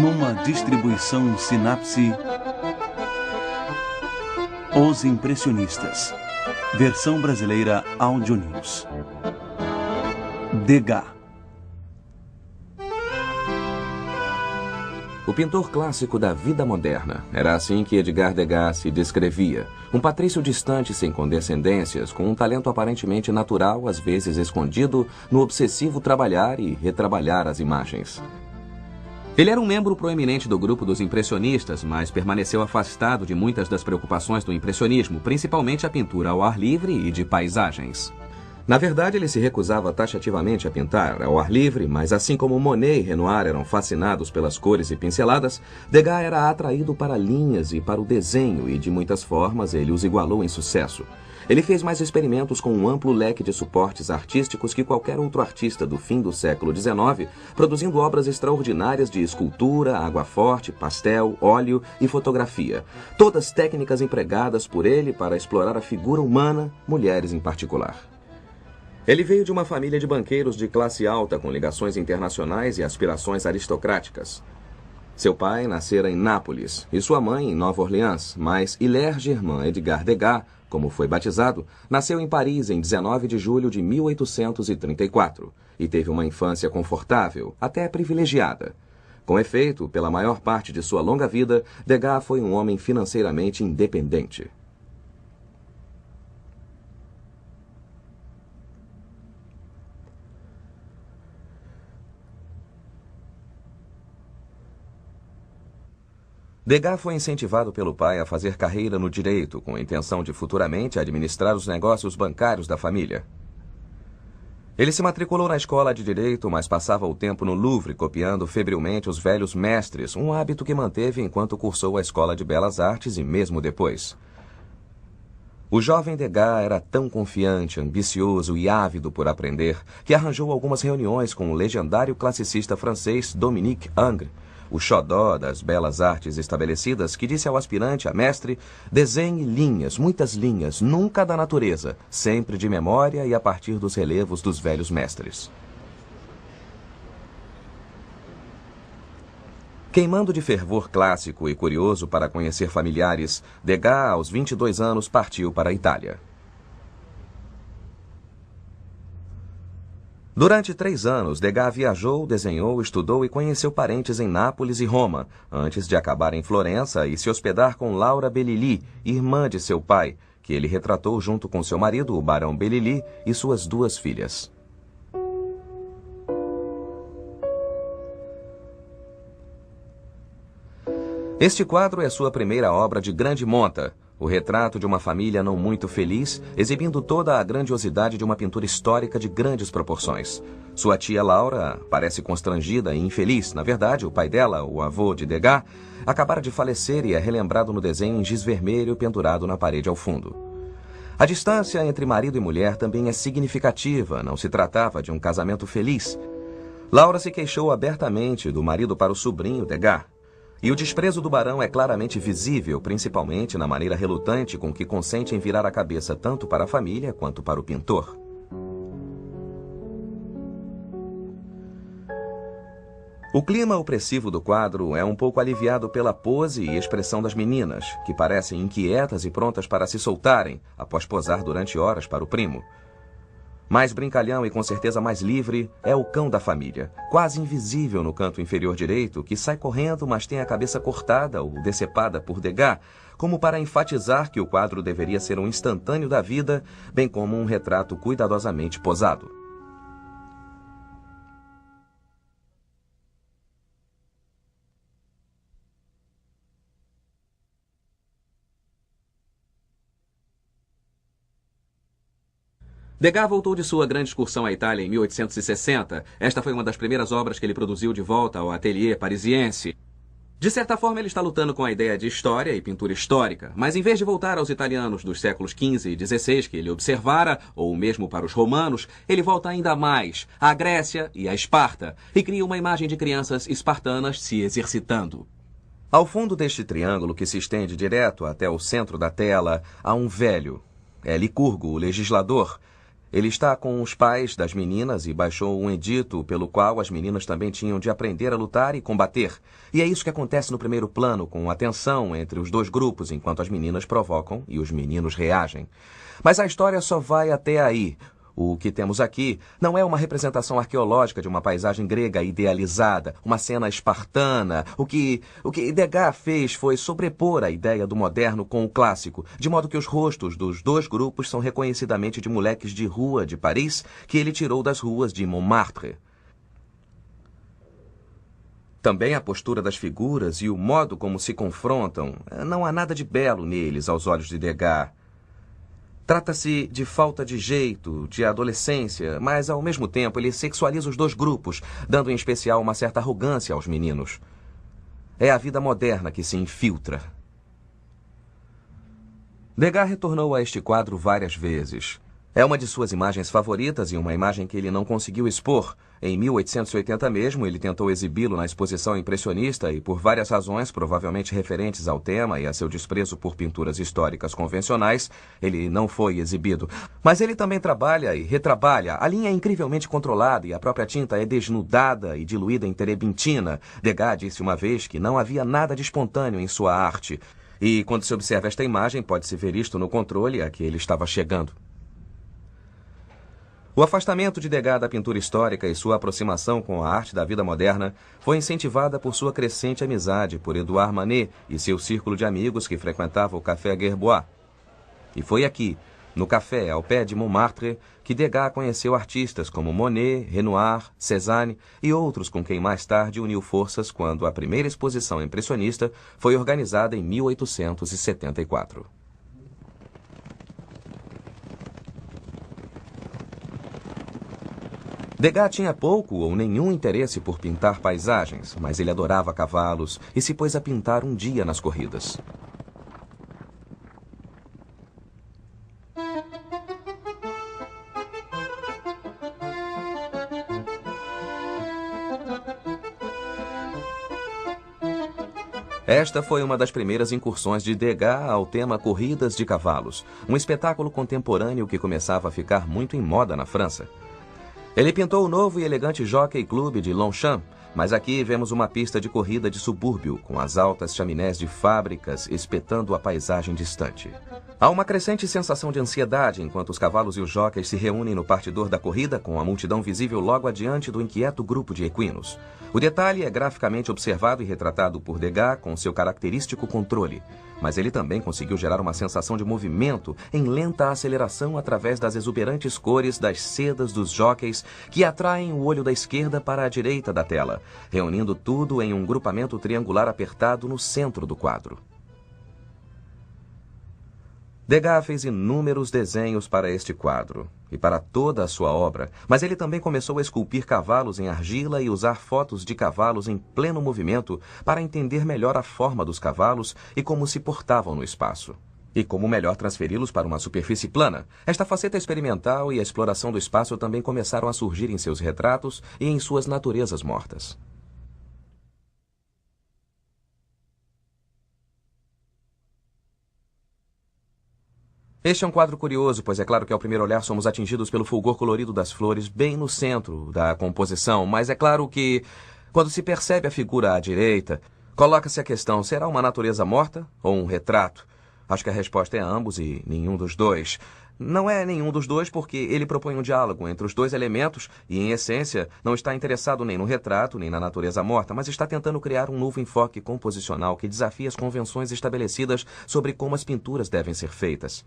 Numa distribuição Sinapse, Os Impressionistas. Versão brasileira Audio News. Degas. O pintor clássico da vida moderna. Era assim que Edgar Degas se descrevia. Um patrício distante, sem condescendências, com um talento aparentemente natural, às vezes escondido, no obsessivo trabalhar e retrabalhar as imagens. Ele era um membro proeminente do grupo dos impressionistas, mas permaneceu afastado de muitas das preocupações do impressionismo, principalmente a pintura ao ar livre e de paisagens. Na verdade, ele se recusava taxativamente a pintar ao ar livre, mas assim como Monet e Renoir eram fascinados pelas cores e pinceladas, Degas era atraído para linhas e para o desenho, e de muitas formas ele os igualou em sucesso. Ele fez mais experimentos com um amplo leque de suportes artísticos que qualquer outro artista do fim do século XIX, produzindo obras extraordinárias de escultura, aguaforte, pastel, óleo e fotografia. Todas técnicas empregadas por ele para explorar a figura humana, mulheres em particular. Ele veio de uma família de banqueiros de classe alta com ligações internacionais e aspirações aristocráticas. Seu pai nascera em Nápoles e sua mãe em Nova Orleans, mas Hilaire Germain Edgar Degas, como foi batizado, nasceu em Paris em 19 de julho de 1834 e teve uma infância confortável, até privilegiada. Com efeito, pela maior parte de sua longa vida, Degas foi um homem financeiramente independente. Degas foi incentivado pelo pai a fazer carreira no direito, com a intenção de futuramente administrar os negócios bancários da família. Ele se matriculou na escola de direito, mas passava o tempo no Louvre copiando febrilmente os velhos mestres, um hábito que manteve enquanto cursou a escola de belas artes e mesmo depois. O jovem Degas era tão confiante, ambicioso e ávido por aprender, que arranjou algumas reuniões com o legendário classicista francês Dominique Ingres, o xodó das belas artes estabelecidas, que disse ao aspirante a mestre: desenhe linhas, muitas linhas, nunca da natureza, sempre de memória e a partir dos relevos dos velhos mestres. Queimando de fervor clássico e curioso para conhecer familiares, Degas, aos 22 anos, partiu para a Itália. Durante 3 anos, Degas viajou, desenhou, estudou e conheceu parentes em Nápoles e Roma, antes de acabar em Florença e se hospedar com Laura Bellili, irmã de seu pai, que ele retratou junto com seu marido, o barão Bellili, e suas 2 filhas. Este quadro é sua primeira obra de grande monta, o retrato de uma família não muito feliz, exibindo toda a grandiosidade de uma pintura histórica de grandes proporções. Sua tia Laura parece constrangida e infeliz. Na verdade, o pai dela, o avô de Degas, acabara de falecer e é relembrado no desenho em giz vermelho pendurado na parede ao fundo. A distância entre marido e mulher também é significativa, não se tratava de um casamento feliz. Laura se queixou abertamente do marido para o sobrinho Degas. E o desprezo do barão é claramente visível, principalmente na maneira relutante com que consente em virar a cabeça tanto para a família quanto para o pintor. O clima opressivo do quadro é um pouco aliviado pela pose e expressão das meninas, que parecem inquietas e prontas para se soltarem, após posar durante horas para o primo. Mais brincalhão e com certeza mais livre é o cão da família, quase invisível no canto inferior direito, que sai correndo, mas tem a cabeça cortada ou decepada por Degas, como para enfatizar que o quadro deveria ser um instantâneo da vida, bem como um retrato cuidadosamente posado. Degas voltou de sua grande excursão à Itália em 1860. Esta foi uma das primeiras obras que ele produziu de volta ao ateliê parisiense. De certa forma, ele está lutando com a ideia de história e pintura histórica, mas em vez de voltar aos italianos dos séculos XV e XVI que ele observara, ou mesmo para os romanos, ele volta ainda mais à Grécia e à Esparta, e cria uma imagem de crianças espartanas se exercitando. Ao fundo deste triângulo, que se estende direto até o centro da tela, há um velho. É Licurgo, o legislador. Ele está com os pais das meninas e baixou um edito pelo qual as meninas também tinham de aprender a lutar e combater. E é isso que acontece no primeiro plano, com a tensão entre os dois grupos, enquanto as meninas provocam e os meninos reagem. Mas a história só vai até aí. O que temos aqui não é uma representação arqueológica de uma paisagem grega idealizada, uma cena espartana. O que Degas fez foi sobrepor a ideia do moderno com o clássico, de modo que os rostos dos dois grupos são reconhecidamente de moleques de rua de Paris que ele tirou das ruas de Montmartre. Também a postura das figuras e o modo como se confrontam, não há nada de belo neles aos olhos de Degas. Trata-se de falta de jeito, de adolescência, mas ao mesmo tempo ele sexualiza os dois grupos, dando em especial uma certa arrogância aos meninos. É a vida moderna que se infiltra. Degas retornou a este quadro várias vezes. É uma de suas imagens favoritas e uma imagem que ele não conseguiu expor. Em 1880 mesmo, ele tentou exibi-lo na exposição impressionista e, por várias razões, provavelmente referentes ao tema e a seu desprezo por pinturas históricas convencionais, ele não foi exibido. Mas ele também trabalha e retrabalha. A linha é incrivelmente controlada e a própria tinta é desnudada e diluída em terebintina. Degas disse uma vez que não havia nada de espontâneo em sua arte. E, quando se observa esta imagem, pode-se ver isto no controle a que ele estava chegando. O afastamento de Degas da pintura histórica e sua aproximação com a arte da vida moderna foi incentivada por sua crescente amizade por Edouard Manet e seu círculo de amigos que frequentava o Café Gerbois. E foi aqui, no café ao pé de Montmartre, que Degas conheceu artistas como Monet, Renoir, Cézanne e outros com quem mais tarde uniu forças quando a primeira exposição impressionista foi organizada em 1874. Degas tinha pouco ou nenhum interesse por pintar paisagens, mas ele adorava cavalos e se pôs a pintar um dia nas corridas. Esta foi uma das primeiras incursões de Degas ao tema corridas de cavalos, um espetáculo contemporâneo que começava a ficar muito em moda na França. Ele pintou o novo e elegante Jockey Club de Longchamp, mas aqui vemos uma pista de corrida de subúrbio, com as altas chaminés de fábricas espetando a paisagem distante. Há uma crescente sensação de ansiedade enquanto os cavalos e os jockeys se reúnem no partidor da corrida, com a multidão visível logo adiante do inquieto grupo de equinos. O detalhe é graficamente observado e retratado por Degas com seu característico controle, mas ele também conseguiu gerar uma sensação de movimento em lenta aceleração através das exuberantes cores das sedas dos jockeys que atraem o olho da esquerda para a direita da tela, reunindo tudo em um grupamento triangular apertado no centro do quadro. Degas fez inúmeros desenhos para este quadro e para toda a sua obra, mas ele também começou a esculpir cavalos em argila e usar fotos de cavalos em pleno movimento para entender melhor a forma dos cavalos e como se portavam no espaço. E como melhor transferi-los para uma superfície plana. Esta faceta experimental e a exploração do espaço também começaram a surgir em seus retratos e em suas naturezas mortas. Este é um quadro curioso, pois é claro que ao primeiro olhar somos atingidos pelo fulgor colorido das flores bem no centro da composição, mas é claro que, quando se percebe a figura à direita, coloca-se a questão, será uma natureza morta ou um retrato? Acho que a resposta é ambos e nenhum dos dois. Não é nenhum dos dois porque ele propõe um diálogo entre os dois elementos e, em essência, não está interessado nem no retrato nem na natureza morta, mas está tentando criar um novo enfoque composicional que desafia as convenções estabelecidas sobre como as pinturas devem ser feitas.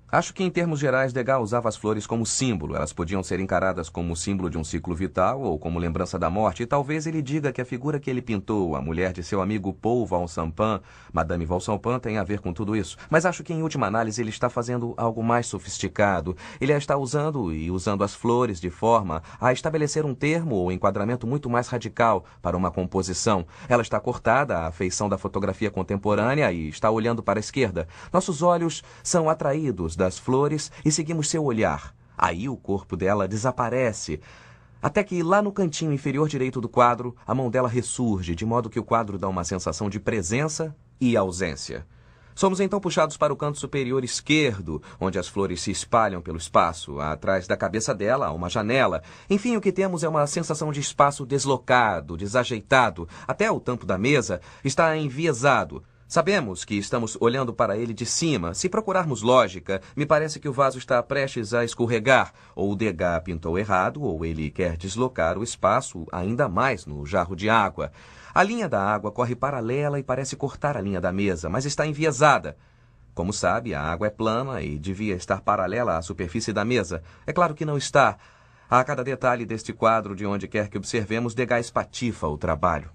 Acho que, em termos gerais, Degas usava as flores como símbolo. Elas podiam ser encaradas como símbolo de um ciclo vital ou como lembrança da morte. E talvez ele diga que a figura que ele pintou, a mulher de seu amigo Paul Valsampin, Madame Valsampin, tem a ver com tudo isso. Mas acho que, em última análise, ele está fazendo algo mais sofisticado. Ele a está usando as flores de forma a estabelecer um termo ou enquadramento muito mais radical para uma composição. Ela está cortada à feição da fotografia contemporânea e está olhando para a esquerda. Nossos olhos são atraídos das flores e seguimos seu olhar. Aí o corpo dela desaparece, até que lá no cantinho inferior direito do quadro, a mão dela ressurge, de modo que o quadro dá uma sensação de presença e ausência. Somos então puxados para o canto superior esquerdo, onde as flores se espalham pelo espaço. Atrás da cabeça dela há uma janela. Enfim, o que temos é uma sensação de espaço deslocado, desajeitado. Até o tampo da mesa está enviesado. Sabemos que estamos olhando para ele de cima. Se procurarmos lógica, me parece que o vaso está prestes a escorregar. Ou o Degas pintou errado, ou ele quer deslocar o espaço ainda mais no jarro de água. A linha da água corre paralela e parece cortar a linha da mesa, mas está enviesada. Como sabe, a água é plana e devia estar paralela à superfície da mesa. É claro que não está. A cada detalhe deste quadro, de onde quer que observemos, Degas espatifa o trabalho.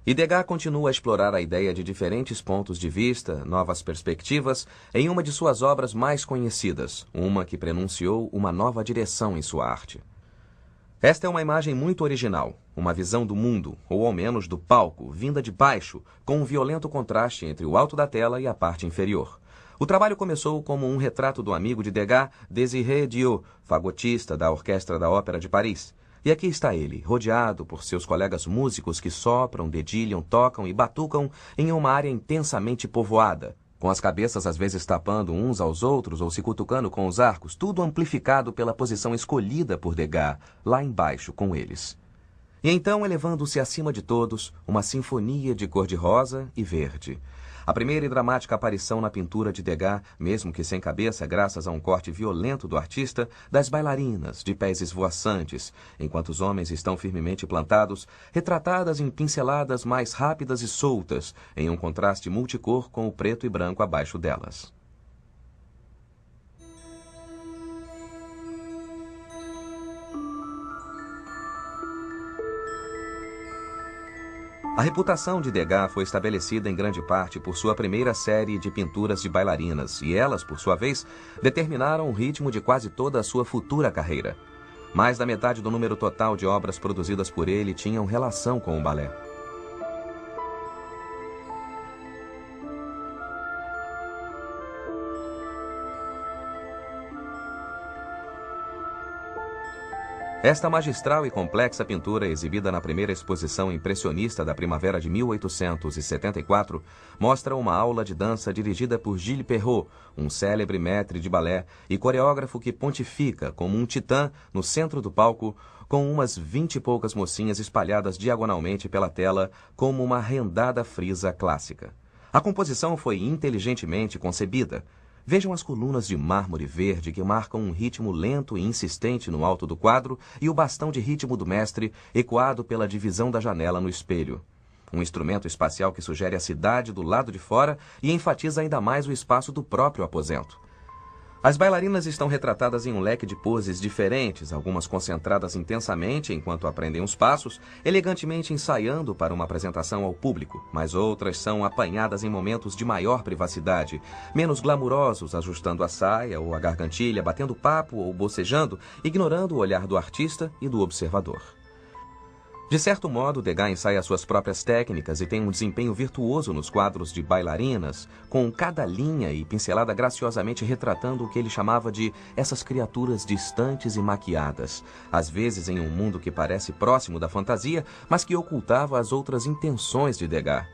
E Degas continua a explorar a ideia de diferentes pontos de vista, novas perspectivas, em uma de suas obras mais conhecidas, uma que prenunciou uma nova direção em sua arte. Esta é uma imagem muito original, uma visão do mundo, ou ao menos do palco, vinda de baixo, com um violento contraste entre o alto da tela e a parte inferior. O trabalho começou como um retrato do amigo de Degas, Désiré Diot, fagotista da Orquestra da Ópera de Paris. E aqui está ele, rodeado por seus colegas músicos que sopram, dedilham, tocam e batucam em uma área intensamente povoada, com as cabeças às vezes tapando uns aos outros ou se cutucando com os arcos, tudo amplificado pela posição escolhida por Degas, lá embaixo com eles. E então, elevando-se acima de todos, uma sinfonia de cor-de-rosa e verde. A primeira e dramática aparição na pintura de Degas, mesmo que sem cabeça, graças a um corte violento do artista, das bailarinas, de pés esvoaçantes, enquanto os homens estão firmemente plantados, retratadas em pinceladas mais rápidas e soltas, em um contraste multicor com o preto e branco abaixo delas. A reputação de Degas foi estabelecida em grande parte por sua primeira série de pinturas de bailarinas, e elas, por sua vez, determinaram o ritmo de quase toda a sua futura carreira. Mais da metade do número total de obras produzidas por ele tinham relação com o balé. Esta magistral e complexa pintura, exibida na primeira exposição impressionista da primavera de 1874, mostra uma aula de dança dirigida por Gilles Perrault, um célebre maître de balé e coreógrafo que pontifica como um titã no centro do palco, com umas 20 e poucas mocinhas espalhadas diagonalmente pela tela como uma rendada frisa clássica. A composição foi inteligentemente concebida. Vejam as colunas de mármore verde que marcam um ritmo lento e insistente no alto do quadro e o bastão de ritmo do mestre ecoado pela divisão da janela no espelho. Um instrumento espacial que sugere a cidade do lado de fora e enfatiza ainda mais o espaço do próprio aposento. As bailarinas estão retratadas em um leque de poses diferentes, algumas concentradas intensamente enquanto aprendem os passos, elegantemente ensaiando para uma apresentação ao público, mas outras são apanhadas em momentos de maior privacidade, menos glamurosos, ajustando a saia ou a gargantilha, batendo papo ou bocejando, ignorando o olhar do artista e do observador. De certo modo, Degas ensaia suas próprias técnicas e tem um desempenho virtuoso nos quadros de bailarinas, com cada linha e pincelada graciosamente retratando o que ele chamava de essas criaturas distantes e maquiadas, às vezes em um mundo que parece próximo da fantasia, mas que ocultava as outras intenções de Degas.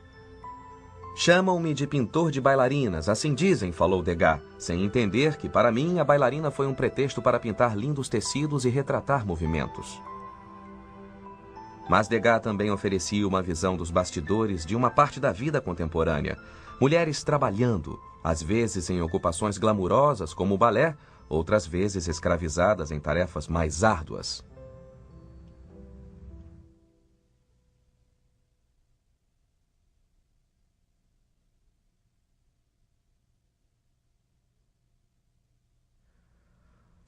Chamam-me de pintor de bailarinas, assim dizem, falou Degas, sem entender que, para mim, a bailarina foi um pretexto para pintar lindos tecidos e retratar movimentos. Mas Degas também oferecia uma visão dos bastidores de uma parte da vida contemporânea. Mulheres trabalhando, às vezes em ocupações glamourosas como o balé, outras vezes escravizadas em tarefas mais árduas.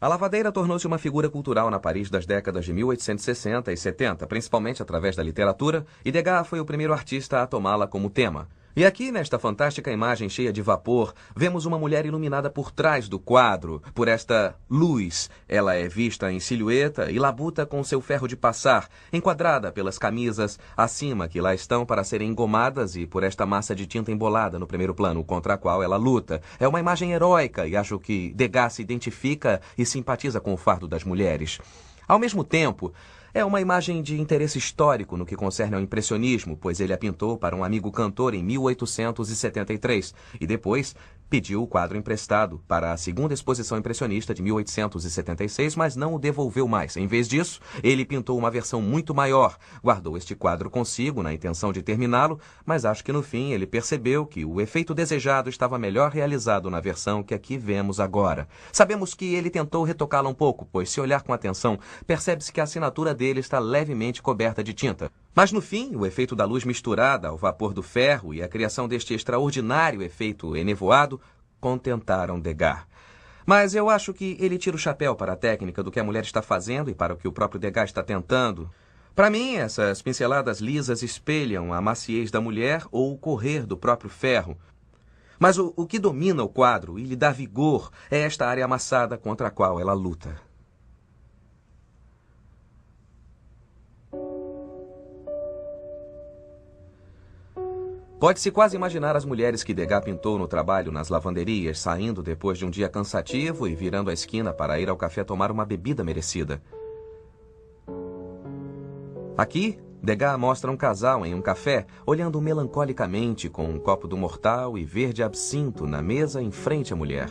A lavadeira tornou-se uma figura cultural na Paris das décadas de 1860 e 70, principalmente através da literatura, e Degas foi o primeiro artista a tomá-la como tema. E aqui, nesta fantástica imagem cheia de vapor, vemos uma mulher iluminada por trás do quadro, por esta luz. Ela é vista em silhueta e labuta com seu ferro de passar, enquadrada pelas camisas acima que lá estão para serem engomadas e por esta massa de tinta embolada no primeiro plano contra a qual ela luta. É uma imagem heróica e acho que Degas se identifica e simpatiza com o fardo das mulheres. Ao mesmo tempo, É uma imagem de interesse histórico no que concerne ao impressionismo, pois ele a pintou para um amigo cantor em 1873 e depois pediu o quadro emprestado para a segunda exposição impressionista de 1876, mas não o devolveu mais. Em vez disso, ele pintou uma versão muito maior. Guardou este quadro consigo na intenção de terminá-lo, mas acho que no fim ele percebeu que o efeito desejado estava melhor realizado na versão que aqui vemos agora. Sabemos que ele tentou retocá-la um pouco, pois se olhar com atenção, percebe-se que a assinatura dele está levemente coberta de tinta. Mas no fim, o efeito da luz misturada ao vapor do ferro e a criação deste extraordinário efeito enevoado contentaram Degas. Mas eu acho que ele tira o chapéu para a técnica do que a mulher está fazendo e para o que o próprio Degas está tentando. Para mim, essas pinceladas lisas espelham a maciez da mulher ou o correr do próprio ferro. Mas o que domina o quadro e lhe dá vigor é esta área amassada contra a qual ela luta. Pode-se quase imaginar as mulheres que Degas pintou no trabalho nas lavanderias, saindo depois de um dia cansativo e virando a esquina para ir ao café tomar uma bebida merecida. Aqui, Degas mostra um casal em um café, olhando melancolicamente com um copo do mortal e verde absinto na mesa em frente à mulher.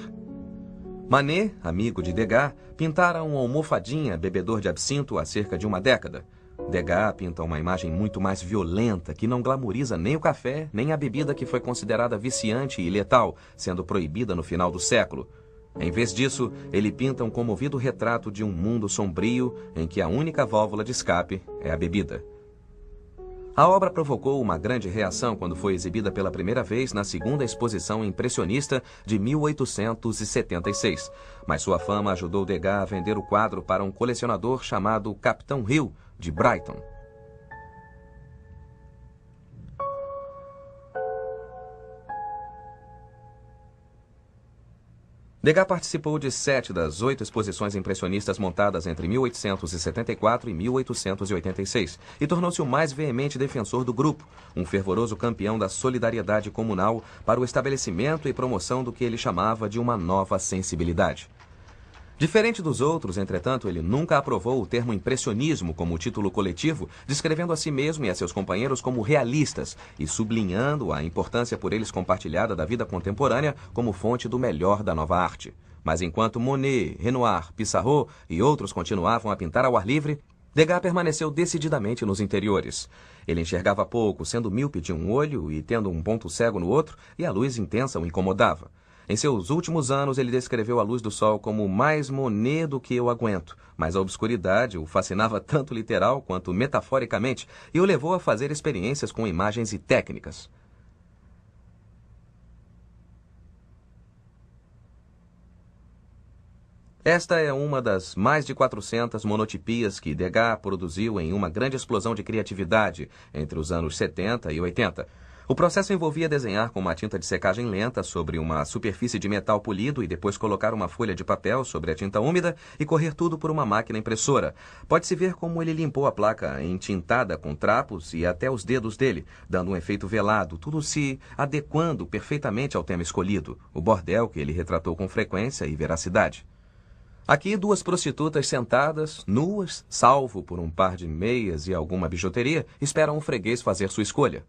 Manet, amigo de Degas, pintara um almofadinha bebedor de absinto há cerca de uma década. Degas pinta uma imagem muito mais violenta, que não glamoriza nem o café, nem a bebida que foi considerada viciante e letal, sendo proibida no final do século. Em vez disso, ele pinta um comovido retrato de um mundo sombrio em que a única válvula de escape é a bebida. A obra provocou uma grande reação quando foi exibida pela primeira vez na segunda exposição impressionista de 1876, mas sua fama ajudou Degas a vender o quadro para um colecionador chamado Capitão Hill, de Brighton. Degas participou de 7 das 8 exposições impressionistas montadas entre 1874 e 1886 e tornou-se o mais veemente defensor do grupo, um fervoroso campeão da solidariedade comunal para o estabelecimento e promoção do que ele chamava de uma nova sensibilidade. Diferente dos outros, entretanto, ele nunca aprovou o termo impressionismo como título coletivo, descrevendo a si mesmo e a seus companheiros como realistas e sublinhando a importância por eles compartilhada da vida contemporânea como fonte do melhor da nova arte. Mas enquanto Monet, Renoir, Pissarro e outros continuavam a pintar ao ar livre, Degas permaneceu decididamente nos interiores. Ele enxergava pouco, sendo míope de um olho e tendo um ponto cego no outro, e a luz intensa o incomodava. Em seus últimos anos, ele descreveu a luz do sol como mais Monet do que eu aguento, mas a obscuridade o fascinava tanto literal quanto metaforicamente e o levou a fazer experiências com imagens e técnicas. Esta é uma das mais de 400 monotipias que Degas produziu em uma grande explosão de criatividade entre os anos 70 e 80. O processo envolvia desenhar com uma tinta de secagem lenta sobre uma superfície de metal polido e depois colocar uma folha de papel sobre a tinta úmida e correr tudo por uma máquina impressora. Pode-se ver como ele limpou a placa entintada com trapos e até os dedos dele, dando um efeito velado, tudo se adequando perfeitamente ao tema escolhido, o bordel que ele retratou com frequência e veracidade. Aqui, 2 prostitutas sentadas, nuas, salvo por um par de meias e alguma bijuteria, esperam o freguês fazer sua escolha.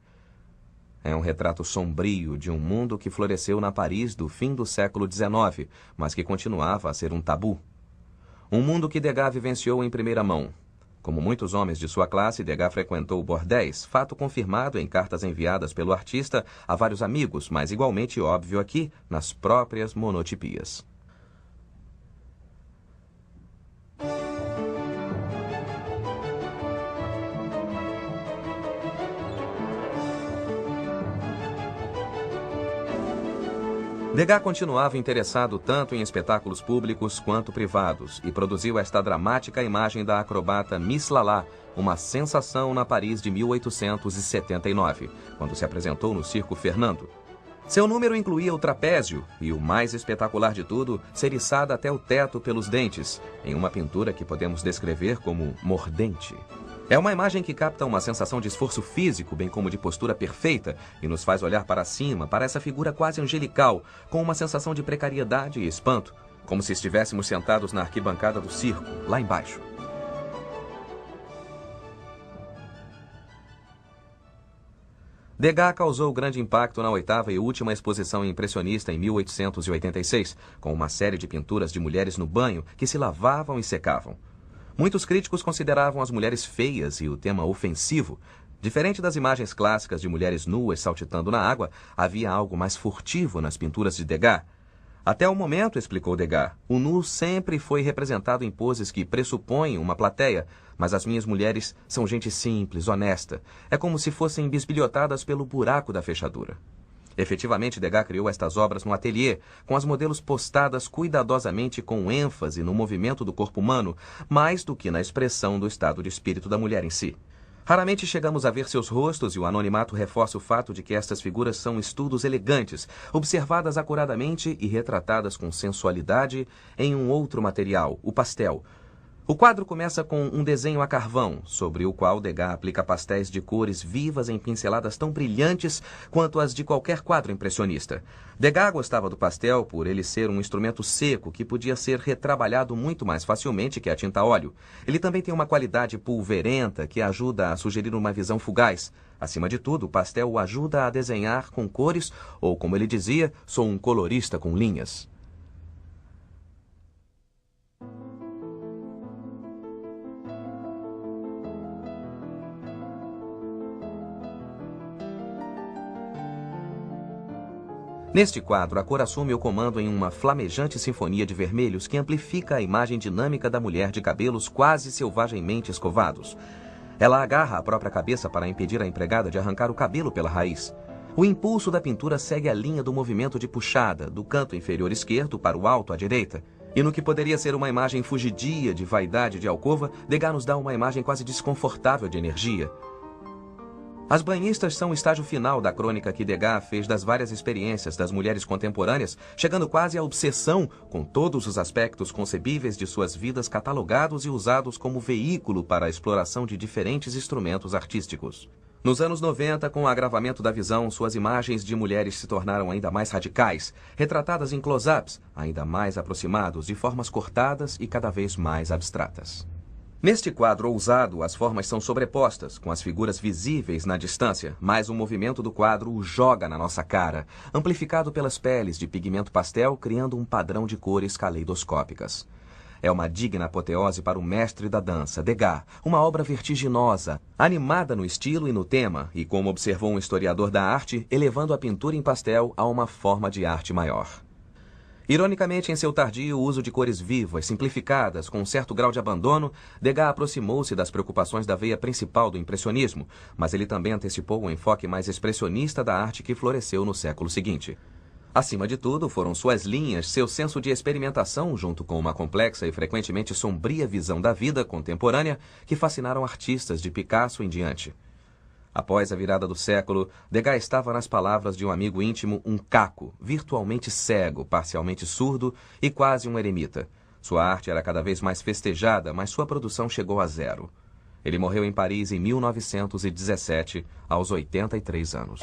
É um retrato sombrio de um mundo que floresceu na Paris do fim do século XIX, mas que continuava a ser um tabu. Um mundo que Degas vivenciou em primeira mão. Como muitos homens de sua classe, Degas frequentou bordéis, fato confirmado em cartas enviadas pelo artista a vários amigos, mas igualmente óbvio aqui, nas próprias monotipias. Degas continuava interessado tanto em espetáculos públicos quanto privados e produziu esta dramática imagem da acrobata Miss Lala, uma sensação na Paris de 1879, quando se apresentou no Circo Fernando. Seu número incluía o trapézio e, o mais espetacular de tudo, ser içada até o teto pelos dentes, em uma pintura que podemos descrever como mordente. É uma imagem que capta uma sensação de esforço físico, bem como de postura perfeita, e nos faz olhar para cima, para essa figura quase angelical, com uma sensação de precariedade e espanto, como se estivéssemos sentados na arquibancada do circo, lá embaixo. Degas causou grande impacto na 8ª e última exposição impressionista em 1886, com uma série de pinturas de mulheres no banho que se lavavam e secavam. Muitos críticos consideravam as mulheres feias e o tema ofensivo. Diferente das imagens clássicas de mulheres nuas saltitando na água, havia algo mais furtivo nas pinturas de Degas. Até o momento, explicou Degas, o nu sempre foi representado em poses que pressupõem uma plateia, mas as minhas mulheres são gente simples, honesta. É como se fossem bisbilhotadas pelo buraco da fechadura. Efetivamente, Degas criou estas obras no ateliê, com as modelos postadas cuidadosamente com ênfase no movimento do corpo humano, mais do que na expressão do estado de espírito da mulher em si. Raramente chegamos a ver seus rostos e o anonimato reforça o fato de que estas figuras são estudos elegantes, observadas acuradamente e retratadas com sensualidade em um outro material, o pastel. O quadro começa com um desenho a carvão, sobre o qual Degas aplica pastéis de cores vivas em pinceladas tão brilhantes quanto as de qualquer quadro impressionista. Degas gostava do pastel por ele ser um instrumento seco que podia ser retrabalhado muito mais facilmente que a tinta a óleo. Ele também tem uma qualidade pulverenta que ajuda a sugerir uma visão fugaz. Acima de tudo, o pastel o ajuda a desenhar com cores, ou como ele dizia, sou um colorista com linhas. Neste quadro, a cor assume o comando em uma flamejante sinfonia de vermelhos que amplifica a imagem dinâmica da mulher de cabelos quase selvagemmente escovados. Ela agarra a própria cabeça para impedir a empregada de arrancar o cabelo pela raiz. O impulso da pintura segue a linha do movimento de puxada, do canto inferior esquerdo para o alto à direita. E no que poderia ser uma imagem fugidia de vaidade de alcova, Degas nos dá uma imagem quase desconfortável de energia. As banhistas são o estágio final da crônica que Degas fez das várias experiências das mulheres contemporâneas, chegando quase à obsessão com todos os aspectos concebíveis de suas vidas catalogados e usados como veículo para a exploração de diferentes instrumentos artísticos. Nos anos 90, com o agravamento da visão, suas imagens de mulheres se tornaram ainda mais radicais, retratadas em close-ups, ainda mais aproximados, de formas cortadas e cada vez mais abstratas. Neste quadro ousado, as formas são sobrepostas, com as figuras visíveis na distância, mas o movimento do quadro o joga na nossa cara, amplificado pelas peles de pigmento pastel, criando um padrão de cores caleidoscópicas. É uma digna apoteose para o mestre da dança, Degas, uma obra vertiginosa, animada no estilo e no tema, e como observou um historiador da arte, elevando a pintura em pastel a uma forma de arte maior. Ironicamente, em seu tardio uso de cores vivas, simplificadas, com um certo grau de abandono, Degas aproximou-se das preocupações da veia principal do impressionismo, mas ele também antecipou um enfoque mais expressionista da arte que floresceu no século seguinte. Acima de tudo, foram suas linhas, seu senso de experimentação, junto com uma complexa e frequentemente sombria visão da vida contemporânea, que fascinaram artistas de Picasso em diante. Após a virada do século, Degas estava nas palavras de um amigo íntimo um caco, virtualmente cego, parcialmente surdo e quase um eremita. Sua arte era cada vez mais festejada, mas sua produção chegou a zero. Ele morreu em Paris em 1917, aos 83 anos.